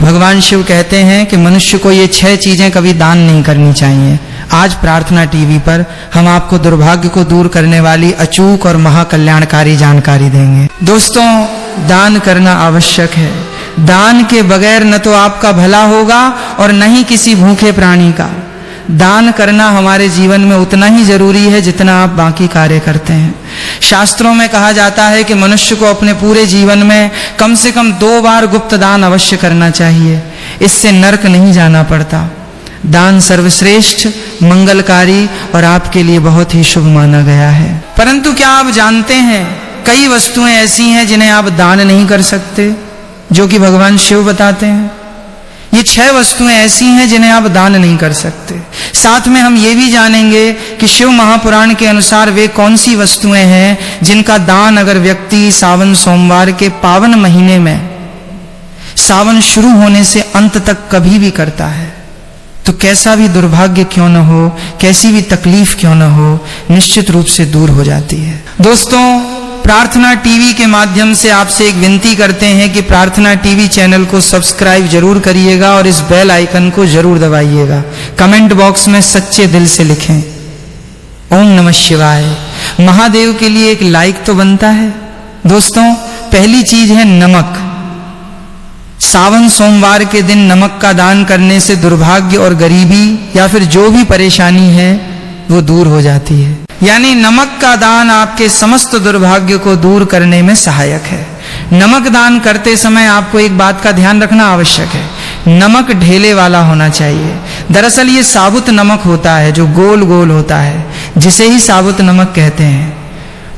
भगवान शिव कहते हैं कि मनुष्य को ये 6 चीजें कभी दान नहीं करनी चाहिए। आज प्रार्थना टीवी पर हम आपको दुर्भाग्य को दूर करने वाली अचूक और महाकल्याणकारी जानकारी देंगे। दोस्तों, दान करना आवश्यक है। दान के बगैर न तो आपका भला होगा और न ही किसी भूखे प्राणी का। दान करना हमारे जीवन में उतना ही जरूरी है जितना आप बाकी कार्य करते हैं। शास्त्रों में कहा जाता है कि मनुष्य को अपने पूरे जीवन में कम से कम 2 बार गुप्त दान अवश्य करना चाहिए, इससे नरक नहीं जाना पड़ता। दान सर्वश्रेष्ठ, मंगलकारी और आपके लिए बहुत ही शुभ माना गया है। परंतु क्या आप जानते हैं, कई वस्तुएं ऐसी हैं जिन्हें आप दान नहीं कर सकते, जो कि भगवान शिव बताते हैं। ये 6 वस्तुएं ऐसी हैं जिन्हें आप दान नहीं कर सकते। साथ में हम ये भी जानेंगे कि शिव महापुराण के अनुसार वे कौन सी वस्तुएं हैं जिनका दान अगर व्यक्ति सावन सोमवार के पावन महीने में, सावन शुरू होने से अंत तक कभी भी करता है, तो कैसा भी दुर्भाग्य क्यों न हो, कैसी भी तकलीफ क्यों न हो, निश्चित रूप से दूर हो जाती है। दोस्तों, प्रार्थना टीवी के माध्यम से आपसे एक विनती करते हैं कि प्रार्थना टीवी चैनल को सब्सक्राइब जरूर करिएगा और इस बेल आइकन को जरूर दबाइएगा। कमेंट बॉक्स में सच्चे दिल से लिखें ओम नमः शिवाय। महादेव के लिए एक लाइक तो बनता है। दोस्तों, पहली चीज है नमक। सावन सोमवार के दिन नमक का दान करने से दुर्भाग्य और गरीबी या फिर जो भी परेशानी है वो दूर हो जाती है। यानी नमक का दान आपके समस्त दुर्भाग्य को दूर करने में सहायक है। नमक दान करते समय आपको एक बात का ध्यान रखना आवश्यक है, नमक ढेले वाला होना चाहिए। दरअसल ये साबुत नमक होता है जो गोल गोल होता है, जिसे ही साबुत नमक कहते हैं।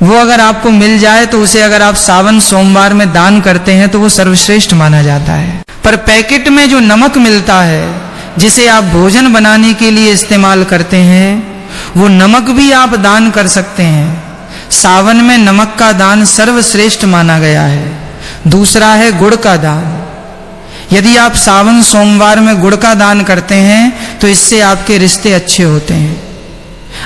वो अगर आपको मिल जाए तो उसे अगर आप सावन सोमवार में दान करते हैं तो वो सर्वश्रेष्ठ माना जाता है। पर पैकेट में जो नमक मिलता है, जिसे आप भोजन बनाने के लिए इस्तेमाल करते हैं, वो नमक भी आप दान कर सकते हैं। सावन में नमक का दान सर्वश्रेष्ठ माना गया है। दूसरा है गुड़ का दान। यदि आप सावन सोमवार में गुड़ का दान करते हैं तो इससे आपके रिश्ते अच्छे होते हैं।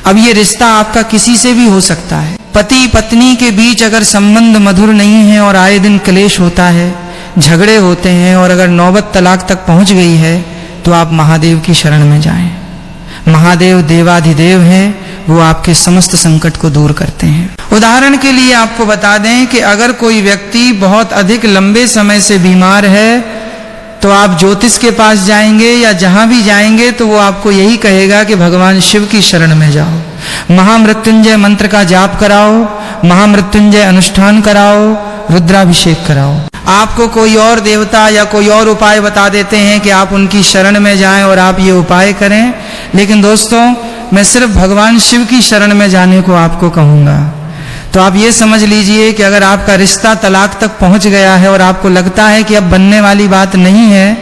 अब ये रिश्ता आपका किसी से भी हो सकता है। पति पत्नी के बीच अगर संबंध मधुर नहीं है और आए दिन क्लेश होता है, झगड़े होते हैं और अगर नौबत तलाक तक पहुंच गई है, तो आप महादेव की शरण में जाएं। महादेव देवाधिदेव हैं, वो आपके समस्त संकट को दूर करते हैं। उदाहरण के लिए आपको बता दें कि अगर कोई व्यक्ति बहुत अधिक लंबे समय से बीमार है, तो आप ज्योतिष के पास जाएंगे या जहां भी जाएंगे तो वो आपको यही कहेगा कि भगवान शिव की शरण में जाओ, महामृत्युंजय मंत्र का जाप कराओ, महामृत्युंजय अनुष्ठान कराओ, रुद्राभिषेक कराओ। आपको कोई और देवता या कोई और उपाय बता देते हैं कि आप उनकी शरण में जाएं और आप ये उपाय करें, लेकिन दोस्तों, मैं सिर्फ भगवान शिव की शरण में जाने को आपको कहूंगा। तो आप ये समझ लीजिए कि अगर आपका रिश्ता तलाक तक पहुंच गया है और आपको लगता है कि अब बनने वाली बात नहीं है,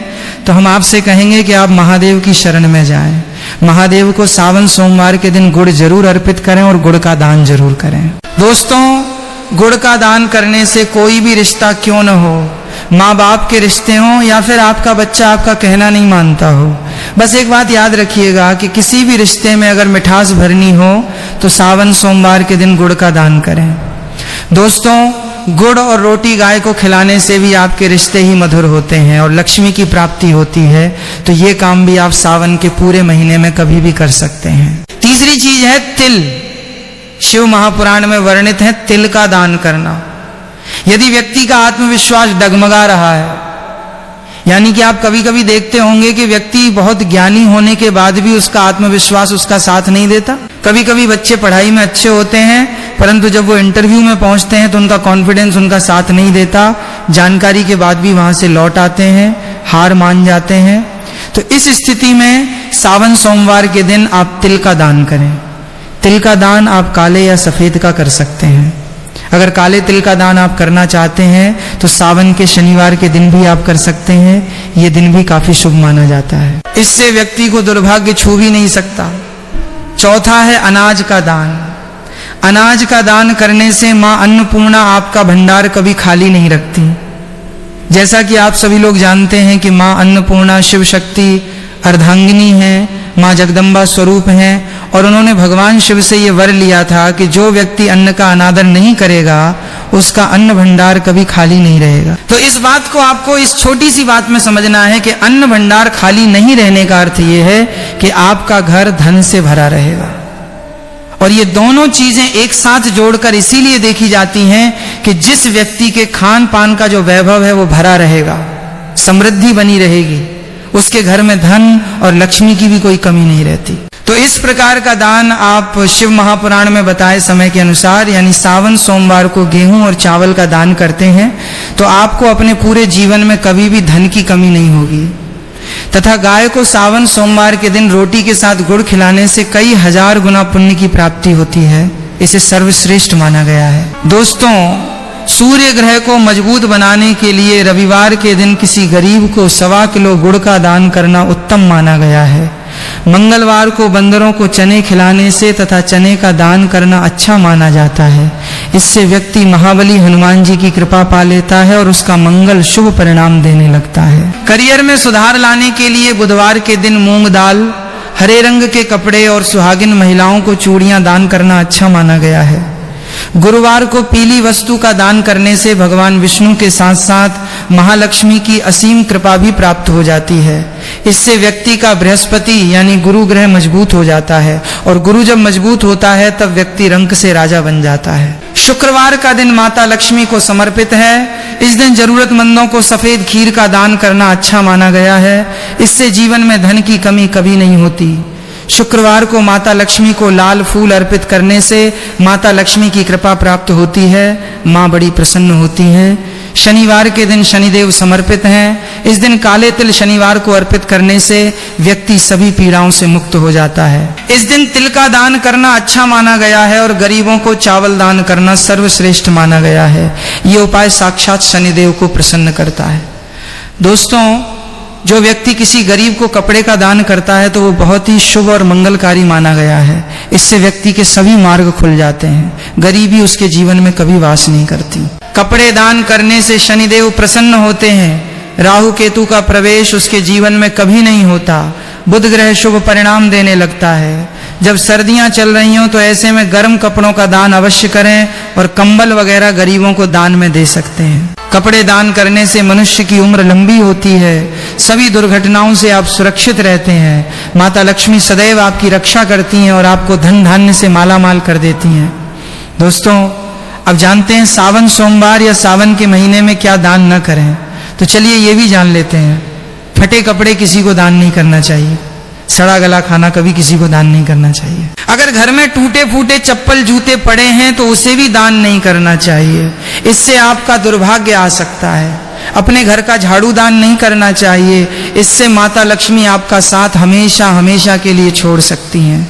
तो हम आपसे कहेंगे कि आप महादेव की शरण में जाएं। महादेव को सावन सोमवार के दिन गुड़ जरूर अर्पित करें और गुड़ का दान जरूर करें। दोस्तों, गुड़ का दान करने से कोई भी रिश्ता क्यों न हो, माँ बाप के रिश्ते हों या फिर आपका बच्चा आपका कहना नहीं मानता हो, बस एक बात याद रखिएगा कि किसी भी रिश्ते में अगर मिठास भरनी हो तो सावन सोमवार के दिन गुड़ का दान करें। दोस्तों, गुड़ और रोटी गाय को खिलाने से भी आपके रिश्ते ही मधुर होते हैं और लक्ष्मी की प्राप्ति होती है। तो ये काम भी आप सावन के पूरे महीने में कभी भी कर सकते हैं। तीसरी चीज है तिल। शिव महापुराण में वर्णित है तिल का दान करना। यदि व्यक्ति का आत्मविश्वास डगमगा रहा है, यानी कि आप कभी कभी देखते होंगे कि व्यक्ति बहुत ज्ञानी होने के बाद भी उसका आत्मविश्वास उसका साथ नहीं देता। कभी कभी बच्चे पढ़ाई में अच्छे होते हैं, परंतु जब वो इंटरव्यू में पहुंचते हैं तो उनका कॉन्फिडेंस उनका साथ नहीं देता, जानकारी के बाद भी वहां से लौट आते हैं, हार मान जाते हैं। तो इस स्थिति में सावन सोमवार के दिन आप तिल का दान करें। तिल का दान आप काले या सफेद का कर सकते हैं। अगर काले तिल का दान आप करना चाहते हैं तो सावन के शनिवार के दिन भी आप कर सकते हैं। ये दिन भी काफी शुभ माना जाता है। इससे व्यक्ति को दुर्भाग्य छू भी नहीं सकता। चौथा है अनाज का दान। अनाज का दान करने से माँ अन्नपूर्णा आपका भंडार कभी खाली नहीं रखती। जैसा कि आप सभी लोग जानते हैं कि माँ अन्नपूर्णा शिव शक्ति अर्धांगिनी है, माँ जगदम्बा स्वरूप हैं और उन्होंने भगवान शिव से ये वर लिया था कि जो व्यक्ति अन्न का अनादर नहीं करेगा उसका अन्न भंडार कभी खाली नहीं रहेगा। तो इस बात को आपको इस छोटी सी बात में समझना है कि अन्न भंडार खाली नहीं रहने का अर्थ यह है कि आपका घर धन से भरा रहेगा। और ये दोनों चीजें एक साथ जोड़कर इसीलिए देखी जाती हैं कि जिस व्यक्ति के खान पान का जो वैभव है वो भरा रहेगा, समृद्धि बनी रहेगी, उसके घर में धन और लक्ष्मी की भी कोई कमी नहीं रहती। तो इस प्रकार का दान आप शिव महापुराण में बताए समय के अनुसार यानी सावन सोमवार को गेहूं और चावल का दान करते हैं तो आपको अपने पूरे जीवन में कभी भी धन की कमी नहीं होगी। तथा गाय को सावन सोमवार के दिन रोटी के साथ गुड़ खिलाने से कई हजार गुना पुण्य की प्राप्ति होती है। इसे सर्वश्रेष्ठ माना गया है। दोस्तों, सूर्य ग्रह को मजबूत बनाने के लिए रविवार के दिन किसी गरीब को 1.25 किलो गुड़ का दान करना उत्तम माना गया है। मंगलवार को बंदरों को चने खिलाने से तथा चने का दान करना अच्छा माना जाता है। इससे व्यक्ति महाबली हनुमान जी की कृपा पा लेता है और उसका मंगल शुभ परिणाम देने लगता है। करियर में सुधार लाने के लिए बुधवार के दिन मूंग दाल, हरे रंग के कपड़े और सुहागिन महिलाओं को चूड़ियां दान करना अच्छा माना गया है। गुरुवार को पीली वस्तु का दान करने से भगवान विष्णु के साथ साथ महालक्ष्मी की असीम कृपा भी प्राप्त हो जाती है। इससे व्यक्ति का बृहस्पति यानी गुरु ग्रह मजबूत हो जाता है और गुरु जब मजबूत होता है तब व्यक्ति रंक से राजा बन जाता है। शुक्रवार का दिन माता लक्ष्मी को समर्पित है। इस दिन जरूरतमंदों को सफेद खीर का दान करना अच्छा माना गया है। इससे जीवन में धन की कमी कभी नहीं होती। शुक्रवार को माता लक्ष्मी को लाल फूल अर्पित करने से माता लक्ष्मी की कृपा प्राप्त होती है, माँ बड़ी प्रसन्न होती हैं। शनिवार के दिन शनिदेव समर्पित हैं। इस दिन काले तिल शनिवार को अर्पित करने से व्यक्ति सभी पीड़ाओं से मुक्त हो जाता है। इस दिन तिल का दान करना अच्छा माना गया है और गरीबों को चावल दान करना सर्वश्रेष्ठ माना गया है। ये उपाय साक्षात शनिदेव को प्रसन्न करता है। दोस्तों, जो व्यक्ति किसी गरीब को कपड़े का दान करता है तो वो बहुत ही शुभ और मंगलकारी माना गया है। इससे व्यक्ति के सभी मार्ग खुल जाते हैं, गरीबी उसके जीवन में कभी वास नहीं करती। कपड़े दान करने से शनिदेव प्रसन्न होते हैं। राहु केतु का प्रवेश उसके जीवन में कभी नहीं होता। बुध ग्रह शुभ परिणाम देने लगता है। जब सर्दियां चल रही हों तो ऐसे में गर्म कपड़ों का दान अवश्य करें और कंबल वगैरह गरीबों को दान में दे सकते हैं। कपड़े दान करने से मनुष्य की उम्र लंबी होती है। सभी दुर्घटनाओं से आप सुरक्षित रहते हैं। माता लक्ष्मी सदैव आपकी रक्षा करती हैं और आपको धन धान्य से माला माल कर देती हैं। दोस्तों, अब जानते हैं सावन सोमवार या सावन के महीने में क्या दान न करें, तो चलिए ये भी जान लेते हैं। फटे कपड़े किसी को दान नहीं करना चाहिए। सड़ा गला खाना कभी किसी को दान नहीं करना चाहिए। अगर घर में टूटे फूटे चप्पल जूते पड़े हैं तो उसे भी दान नहीं करना चाहिए। इससे आपका दुर्भाग्य आ सकता है। अपने घर का झाड़ू दान नहीं करना चाहिए। इससे माता लक्ष्मी आपका साथ हमेशा हमेशा के लिए छोड़ सकती हैं।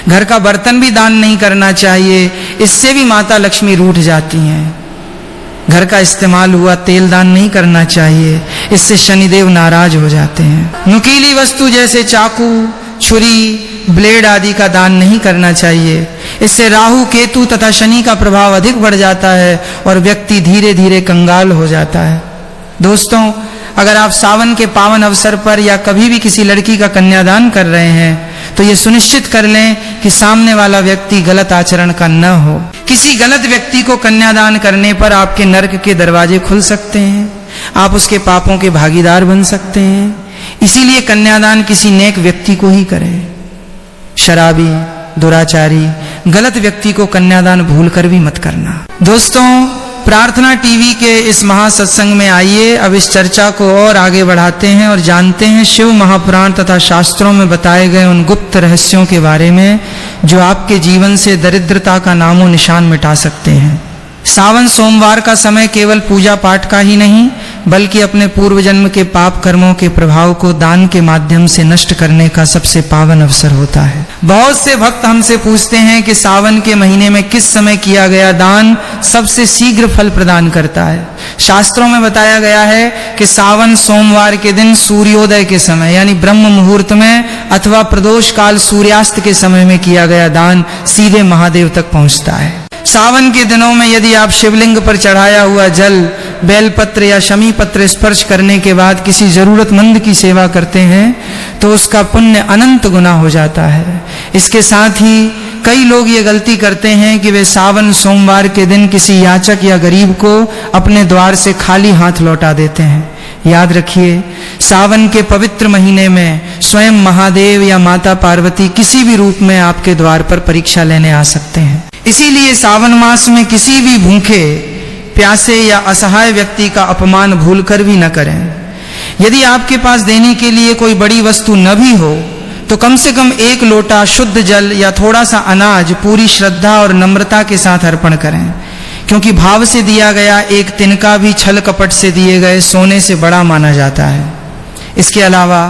घर का बर्तन भी दान नहीं करना चाहिए। इससे भी माता लक्ष्मी रूठ जाती हैं। घर का इस्तेमाल हुआ तेल दान नहीं करना चाहिए। इससे शनिदेव नाराज हो जाते हैं। नुकीली वस्तु जैसे चाकू, छुरी, ब्लेड आदि का दान नहीं करना चाहिए। इससे राहु केतु तथा शनि का प्रभाव अधिक बढ़ जाता है और व्यक्ति धीरे धीरे कंगाल हो जाता है। दोस्तों, अगर आप सावन के पावन अवसर पर या कभी भी किसी लड़की का कन्यादान कर रहे हैं तो ये सुनिश्चित कर लें कि सामने वाला व्यक्ति गलत आचरण का न हो। किसी गलत व्यक्ति को कन्यादान करने पर आपके नरक के दरवाजे खुल सकते हैं। आप उसके पापों के भागीदार बन सकते हैं। इसीलिए कन्यादान किसी नेक व्यक्ति को ही करें। शराबी, दुराचारी, गलत व्यक्ति को कन्यादान भूलकर भी मत करना। दोस्तों, प्रार्थना टीवी के इस महासत्संग में आइए अब इस चर्चा को और आगे बढ़ाते हैं और जानते हैं शिव महापुराण तथा शास्त्रों में बताए गए उन गुप्त रहस्यों के बारे में जो आपके जीवन से दरिद्रता का नामो निशान मिटा सकते हैं। सावन सोमवार का समय केवल पूजा पाठ का ही नहीं बल्कि अपने पूर्व जन्म के पाप कर्मों के प्रभाव को दान के माध्यम से नष्ट करने का सबसे पावन अवसर होता है। बहुत से भक्त हमसे पूछते हैं कि सावन के महीने में किस समय किया गया दान सबसे शीघ्र फल प्रदान करता है। शास्त्रों में बताया गया है कि सावन सोमवार के दिन सूर्योदय के समय यानी ब्रह्म मुहूर्त में अथवा प्रदोष काल सूर्यास्त के समय में किया गया दान सीधे महादेव तक पहुंचता है। सावन के दिनों में यदि आप शिवलिंग पर चढ़ाया हुआ जल, बेलपत्र या शमी पत्र स्पर्श करने के बाद किसी जरूरतमंद की सेवा करते हैं तो उसका पुण्य अनंत गुना हो जाता है। इसके साथ ही कई लोग ये गलती करते हैं कि वे सावन सोमवार के दिन किसी याचक या गरीब को अपने द्वार से खाली हाथ लौटा देते हैं। याद रखिए, सावन के पवित्र महीने में स्वयं महादेव या माता पार्वती किसी भी रूप में आपके द्वार पर परीक्षा लेने आ सकते हैं। इसीलिए सावन मास में किसी भी भूखे, प्यासे या असहाय व्यक्ति का अपमान भूलकर भी न करें। यदि आपके पास देने के लिए कोई बड़ी वस्तु न भी हो तो कम से कम एक लोटा शुद्ध जल या थोड़ा सा अनाज पूरी श्रद्धा और नम्रता के साथ अर्पण करें, क्योंकि भाव से दिया गया एक तिनका भी छल कपट से दिए गए सोने से बड़ा माना जाता है। इसके अलावा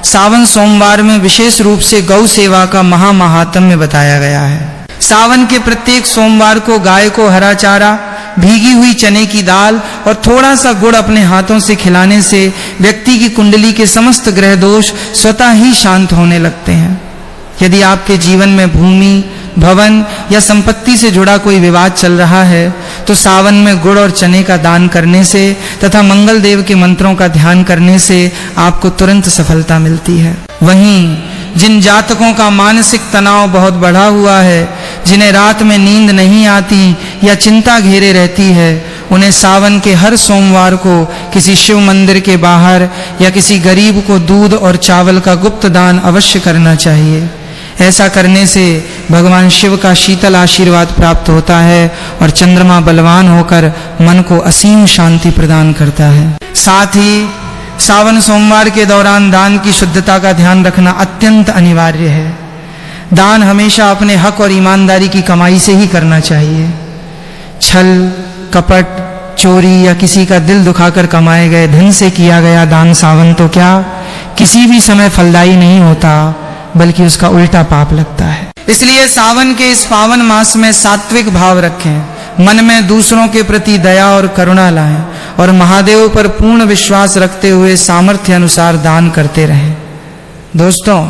सावन सोमवार में विशेष रूप से गौ सेवा का महात्म्य बताया गया है। सावन के प्रत्येक सोमवार को गाय को हरा चारा, भीगी हुई चने की दाल और थोड़ा सा गुड़ अपने हाथों से खिलाने से व्यक्ति की कुंडली के समस्त ग्रह दोष स्वतः ही शांत होने लगते हैं। यदि आपके जीवन में भूमि, भवन या संपत्ति से जुड़ा कोई विवाद चल रहा है तो सावन में गुड़ और चने का दान करने से तथा मंगल देव के मंत्रों का ध्यान करने से आपको तुरंत सफलता मिलती है। वहीं जिन जातकों का मानसिक तनाव बहुत बढ़ा हुआ है, जिन्हें रात में नींद नहीं आती या चिंता घेरे रहती है, उन्हें सावन के हर सोमवार को किसी शिव मंदिर के बाहर या किसी गरीब को दूध और चावल का गुप्त दान अवश्य करना चाहिए। ऐसा करने से भगवान शिव का शीतल आशीर्वाद प्राप्त होता है और चंद्रमा बलवान होकर मन को असीम शांति प्रदान करता है। साथ ही सावन सोमवार के दौरान दान की शुद्धता का ध्यान रखना अत्यंत अनिवार्य है। दान हमेशा अपने हक और ईमानदारी की कमाई से ही करना चाहिए। छल, कपट, चोरी या किसी का दिल दुखाकर कमाए गए धन से किया गया दान सावन तो क्या किसी भी समय फलदायी नहीं होता, बल्कि उसका उल्टा पाप लगता है। इसलिए सावन के इस पावन मास में सात्विक भाव रखें, मन में दूसरों के प्रति दया और करुणा लाएं और महादेव पर पूर्ण विश्वास रखते हुए सामर्थ्य अनुसार दान करते रहें। दोस्तों,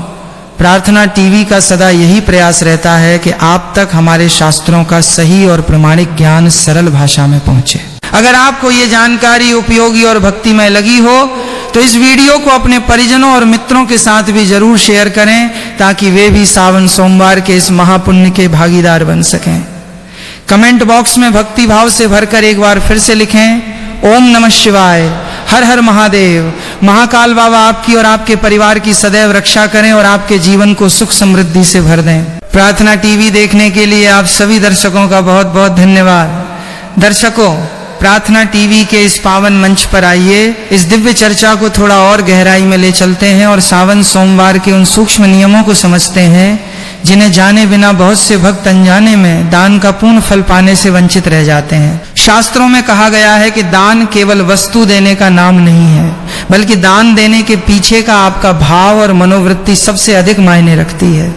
प्रार्थना टीवी का सदा यही प्रयास रहता है कि आप तक हमारे शास्त्रों का सही और प्रमाणिक ज्ञान सरल भाषा में पहुंचे। अगर आपको ये जानकारी उपयोगी और भक्तिमय लगी हो तो इस वीडियो को अपने परिजनों और मित्रों के साथ भी जरूर शेयर करें, ताकि वे भी सावन सोमवार के इस महापुण्य के भागीदार बन सकें। कमेंट बॉक्स में भक्ति भाव से भरकर एक बार फिर से लिखें, ओम नमः शिवाय, हर हर महादेव। महाकाल बाबा आपकी और आपके परिवार की सदैव रक्षा करें और आपके जीवन को सुख समृद्धि से भर दें। प्रार्थना टीवी देखने के लिए आप सभी दर्शकों का बहुत बहुत धन्यवाद। दर्शकों, प्रार्थना टीवी के इस पावन मंच पर आइए, इस दिव्य चर्चा को थोड़ा और गहराई में ले चलते हैं और सावन सोमवार के उन सूक्ष्म नियमों को समझते हैं जिन्हें जाने बिना बहुत से भक्त अनजाने में दान का पूर्ण फल पाने से वंचित रह जाते हैं। शास्त्रों में कहा गया है कि दान केवल वस्तु देने का नाम नहीं है, बल्कि दान देने के पीछे का आपका भाव और मनोवृत्ति सबसे अधिक मायने रखती है।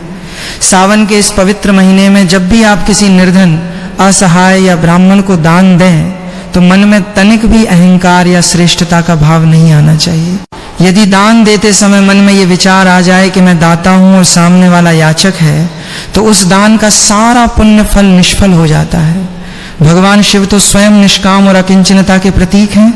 सावन के इस पवित्र महीने में जब भी आप किसी निर्धन, असहाय या ब्राह्मण को दान दें तो मन में तनिक भी अहंकार या श्रेष्ठता का भाव नहीं आना चाहिए। यदि दान देते समय मन में ये विचार आ जाए कि मैं दाता हूं और सामने वाला याचक है, तो उस दान का सारा पुण्य फल निष्फल हो जाता है। भगवान शिव तो स्वयं निष्काम और अकिंचनता के प्रतीक हैं।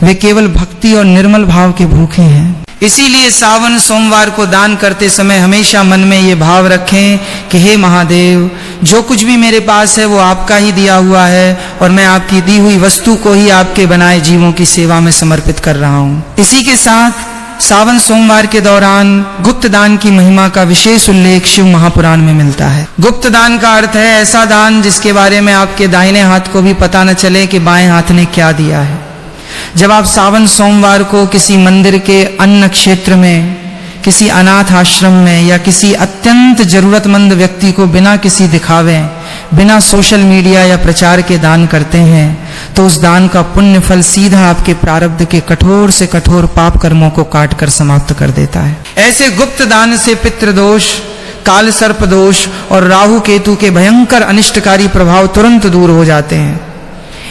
वे केवल भक्ति और निर्मल भाव के भूखे हैं। इसीलिए सावन सोमवार को दान करते समय हमेशा मन में ये भाव रखें कि हे महादेव, जो कुछ भी मेरे पास है वो आपका ही दिया हुआ है और मैं आपकी दी हुई वस्तु को ही आपके बनाए जीवों की सेवा में समर्पित कर रहा हूँ। इसी के साथ सावन सोमवार के दौरान गुप्त दान की महिमा का विशेष उल्लेख शिव महापुराण में मिलता है। गुप्त दान का अर्थ है ऐसा दान जिसके बारे में आपके दाहिने हाथ को भी पता न चले कि बाएं हाथ ने क्या दिया है। जब आप सावन सोमवार को किसी मंदिर के अन्न क्षेत्र में, किसी अनाथ आश्रम में या किसी अत्यंत जरूरतमंद व्यक्ति को बिना किसी दिखावे, बिना सोशल मीडिया या प्रचार के दान करते हैं, तो उस दान का पुण्य फल सीधा आपके प्रारब्ध के कठोर से कठोर पाप कर्मों को काट कर समाप्त कर देता है। ऐसे गुप्त दान से पितृदोष, काल सर्प दोष और राहु केतु के भयंकर अनिष्टकारी प्रभाव तुरंत दूर हो जाते हैं।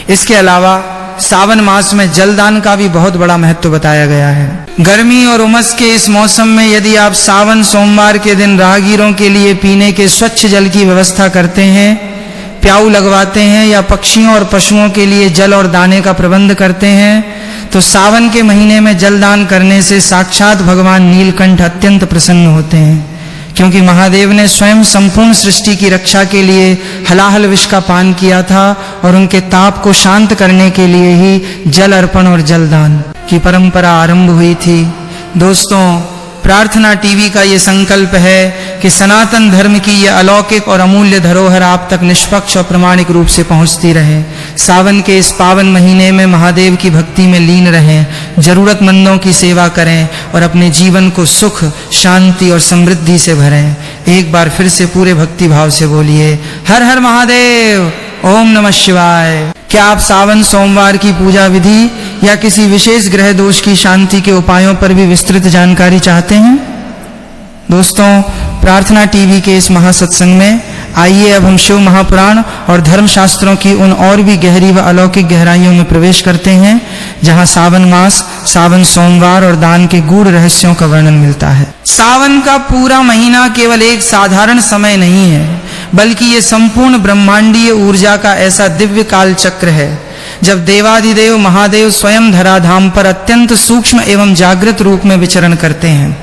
इसके अलावा सावन मास में जलदान का भी बहुत बड़ा महत्व बताया गया है। गर्मी और उमस के इस मौसम में यदि आप सावन सोमवार के दिन राहगीरों के लिए पीने के स्वच्छ जल की व्यवस्था करते हैं, प्याऊ लगवाते हैं या पक्षियों और पशुओं के लिए जल और दाने का प्रबंध करते हैं, तो सावन के महीने में जलदान करने से साक्षात भगवान नीलकंठ अत्यंत प्रसन्न होते हैं, क्योंकि महादेव ने स्वयं संपूर्ण सृष्टि की रक्षा के लिए हलाहल विष का पान किया था और उनके ताप को शांत करने के लिए ही जल अर्पण और जलदान की परंपरा आरंभ हुई थी। दोस्तों, प्रार्थना टीवी का ये संकल्प है कि सनातन धर्म की ये अलौकिक और अमूल्य धरोहर आप तक निष्पक्ष और प्रामाणिक रूप से पहुंचती रहे। सावन के इस पावन महीने में महादेव की भक्ति में लीन रहें, जरूरतमंदों की सेवा करें और अपने जीवन को सुख, शांति और समृद्धि से भरें। एक बार फिर से पूरे भक्ति भाव से बोलिए, हर हर महादेव, ओम नमः शिवाय। क्या आप सावन सोमवार की पूजा विधि या किसी विशेष ग्रह दोष की शांति के उपायों पर भी विस्तृत जानकारी चाहते हैं? दोस्तों, प्रार्थना टीवी के इस महासत्संग में आइए अब हम शिव महापुराण और धर्म शास्त्रों की उन और भी गहरी व अलौकिक गहराइयों में प्रवेश करते हैं, जहां सावन मास, सावन सोमवार और दान के गूढ़ रहस्यों का वर्णन मिलता है। सावन का पूरा महीना केवल एक साधारण समय नहीं है, बल्कि ये संपूर्ण ब्रह्मांडीय ऊर्जा का ऐसा दिव्य काल चक्र है जब देवाधिदेव महादेव स्वयं धराधाम पर अत्यंत सूक्ष्म एवं जागृत रूप में विचरण करते हैं।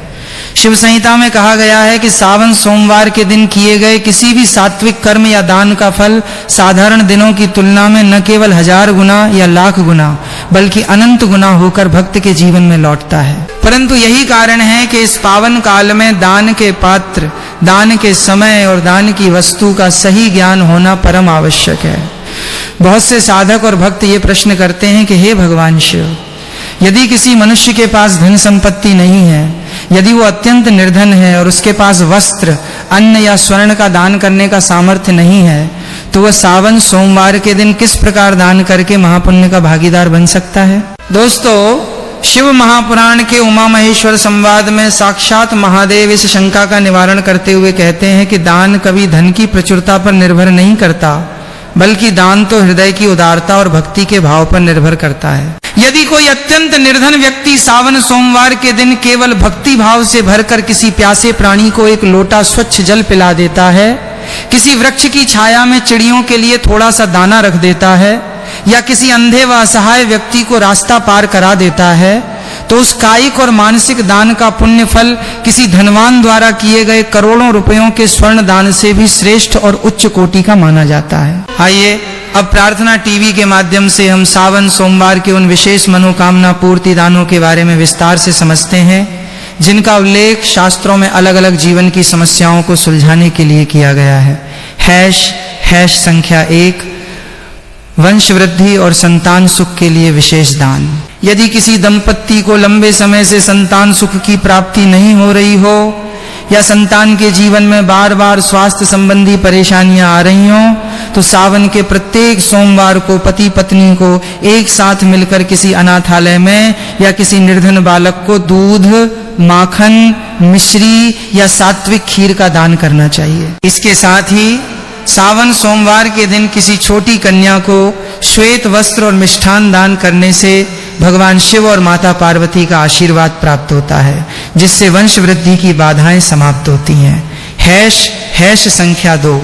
शिव संहिता में कहा गया है कि सावन सोमवार के दिन किए गए किसी भी सात्विक कर्म या दान का फल साधारण दिनों की तुलना में न केवल 1000 गुना या लाख गुना बल्कि अनंत गुना होकर भक्त के जीवन में लौटता है। परंतु यही कारण है कि इस पावन काल में दान के पात्र, दान के समय और दान की वस्तु का सही ज्ञान होना परम आवश्यक है। बहुत से साधक और भक्त ये प्रश्न करते हैं कि हे भगवान शिव, यदि किसी मनुष्य के पास धन संपत्ति नहीं है, यदि वो अत्यंत निर्धन है और उसके पास वस्त्र, अन्न या स्वर्ण का दान करने का सामर्थ्य नहीं है, तो वह सावन सोमवार के दिन किस प्रकार दान करके महापुण्य का भागीदार बन सकता है? दोस्तों, शिव महापुराण के उमा महेश्वर संवाद में साक्षात महादेव इस शंका का निवारण करते हुए कहते हैं कि दान कभी धन की प्रचुरता पर निर्भर नहीं करता, बल्कि दान तो हृदय की उदारता और भक्ति के भाव पर निर्भर करता है। यदि कोई अत्यंत निर्धन व्यक्ति सावन सोमवार के दिन केवल भक्ति भाव से भरकर किसी प्यासे प्राणी को एक लोटा स्वच्छ जल पिला देता है, किसी वृक्ष की छाया में चिड़ियों के लिए थोड़ा सा दाना रख देता है या किसी अंधे व असहाय व्यक्ति को रास्ता पार करा देता है, तो उस कायिक और मानसिक दान का पुण्य फल किसी धनवान द्वारा किए गए करोड़ों रुपयों के स्वर्ण दान से भी श्रेष्ठ और उच्च कोटि का माना जाता है। आइए अब प्रार्थना टीवी के माध्यम से हम सावन सोमवार के उन विशेष मनोकामना पूर्ति दानों के बारे में विस्तार से समझते हैं, जिनका उल्लेख शास्त्रों में अलग अलग जीवन की समस्याओं को सुलझाने के लिए किया गया है। हैश संख्या 1, वंश वृद्धि और संतान सुख के लिए विशेष दान। यदि किसी दंपत्ति को लंबे समय से संतान सुख की प्राप्ति नहीं हो रही हो या संतान के जीवन में बार बार स्वास्थ्य संबंधी परेशानियां आ रही हों, तो सावन के प्रत्येक सोमवार को पति पत्नी को एक साथ मिलकर किसी अनाथालय में या किसी निर्धन बालक को दूध, माखन, मिश्री या सात्विक खीर का दान करना चाहिए। इसके साथ ही सावन सोमवार के दिन किसी छोटी कन्या को श्वेत वस्त्र और मिष्ठान दान करने से भगवान शिव और माता पार्वती का आशीर्वाद प्राप्त होता है, जिससे वंश वृद्धि की बाधाएं समाप्त होती हैं। हैश संख्या 2,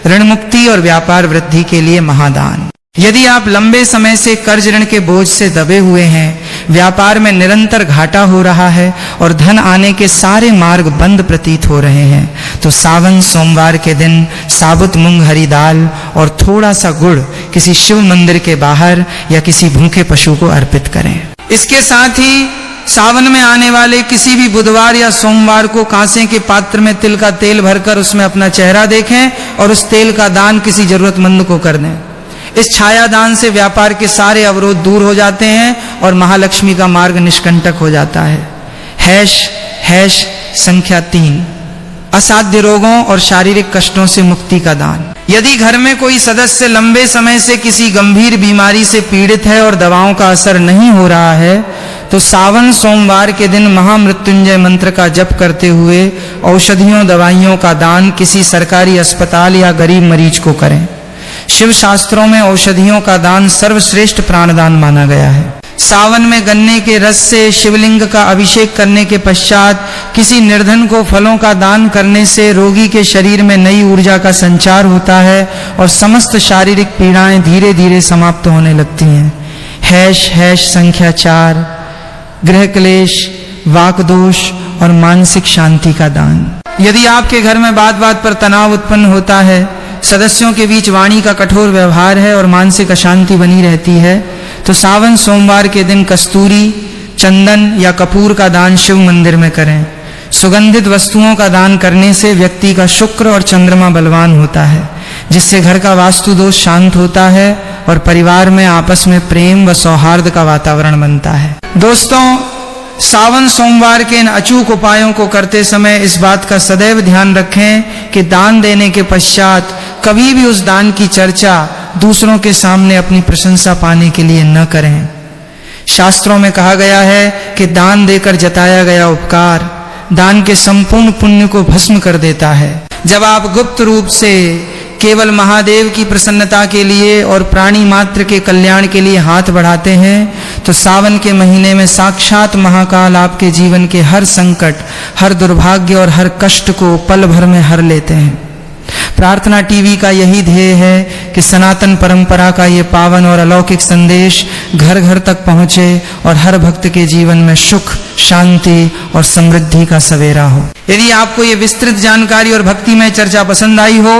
ऋण मुक्ति और व्यापार वृद्धि के लिए महादान। यदि आप लंबे समय से कर्ज ऋण के बोझ से दबे हुए हैं, व्यापार में निरंतर घाटा हो रहा है और धन आने के सारे मार्ग बंद प्रतीत हो रहे हैं, तो सावन सोमवार के दिन साबुत मूंग हरी दाल और थोड़ा सा गुड़ किसी शिव मंदिर के बाहर या किसी भूखे पशु को अर्पित करें। इसके साथ ही सावन में आने वाले किसी भी बुधवार या सोमवार को कांसे के पात्र में तिल का तेल भरकर उसमें अपना चेहरा देखें और उस तेल का दान किसी जरूरतमंद को कर दें। इस छाया दान से व्यापार के सारे अवरोध दूर हो जाते हैं और महालक्ष्मी का मार्ग निष्कंटक हो जाता है। हैश संख्या 3, असाध्य रोगों और शारीरिक कष्टों से मुक्ति का दान। यदि घर में कोई सदस्य लंबे समय से किसी गंभीर बीमारी से पीड़ित है और दवाओं का असर नहीं हो रहा है, तो सावन सोमवार के दिन महामृत्युंजय मंत्र का जप करते हुए औषधियों, दवाइयों का दान किसी सरकारी अस्पताल या गरीब मरीज को करें। शिव शास्त्रों में औषधियों का दान सर्वश्रेष्ठ प्राणदान माना गया है। सावन में गन्ने के रस से शिवलिंग का अभिषेक करने के पश्चात किसी निर्धन को फलों का दान करने से रोगी के शरीर में नई ऊर्जा का संचार होता है और समस्त शारीरिक पीड़ाएं धीरे धीरे समाप्त होने लगती हैं। हैश संख्या 4, गृह क्लेश, वाक दोष और मानसिक शांति का दान। यदि आपके घर में बात बात पर तनाव उत्पन्न होता है, सदस्यों के बीच वाणी का कठोर व्यवहार है और मानसिक अशांति बनी रहती है, तो सावन सोमवार के दिन कस्तूरी, चंदन या कपूर का दान शिव मंदिर में करें। सुगंधित वस्तुओं का दान करने से व्यक्ति का शुक्र और चंद्रमा बलवान होता है, जिससे घर का वास्तु दोष शांत होता है और परिवार में आपस में प्रेम व सौहार्द का वातावरण बनता है। दोस्तों, सावन सोमवार के इन अचूक उपायों को करते समय इस बात का सदैव ध्यान रखें कि दान देने के पश्चात कभी भी उस दान की चर्चा दूसरों के सामने अपनी प्रशंसा पाने के लिए न करें। शास्त्रों में कहा गया है कि दान देकर जताया गया उपकार दान के संपूर्ण पुण्य को भस्म कर देता है। जब आप गुप्त रूप से केवल महादेव की प्रसन्नता के लिए और प्राणी मात्र के कल्याण के लिए हाथ बढ़ाते हैं, तो सावन के महीने में साक्षात महाकाल आपके जीवन के हर संकट, हर दुर्भाग्य और हर कष्ट को पल भर में हर लेते हैं। प्रार्थना टीवी का यही ध्येय है कि सनातन परंपरा का ये पावन और अलौकिक संदेश घर घर तक पहुंचे और हर भक्त के जीवन में सुख, शांति और समृद्धि का सवेरा हो। यदि आपको ये विस्तृत जानकारी और भक्तिमय चर्चा पसंद आई हो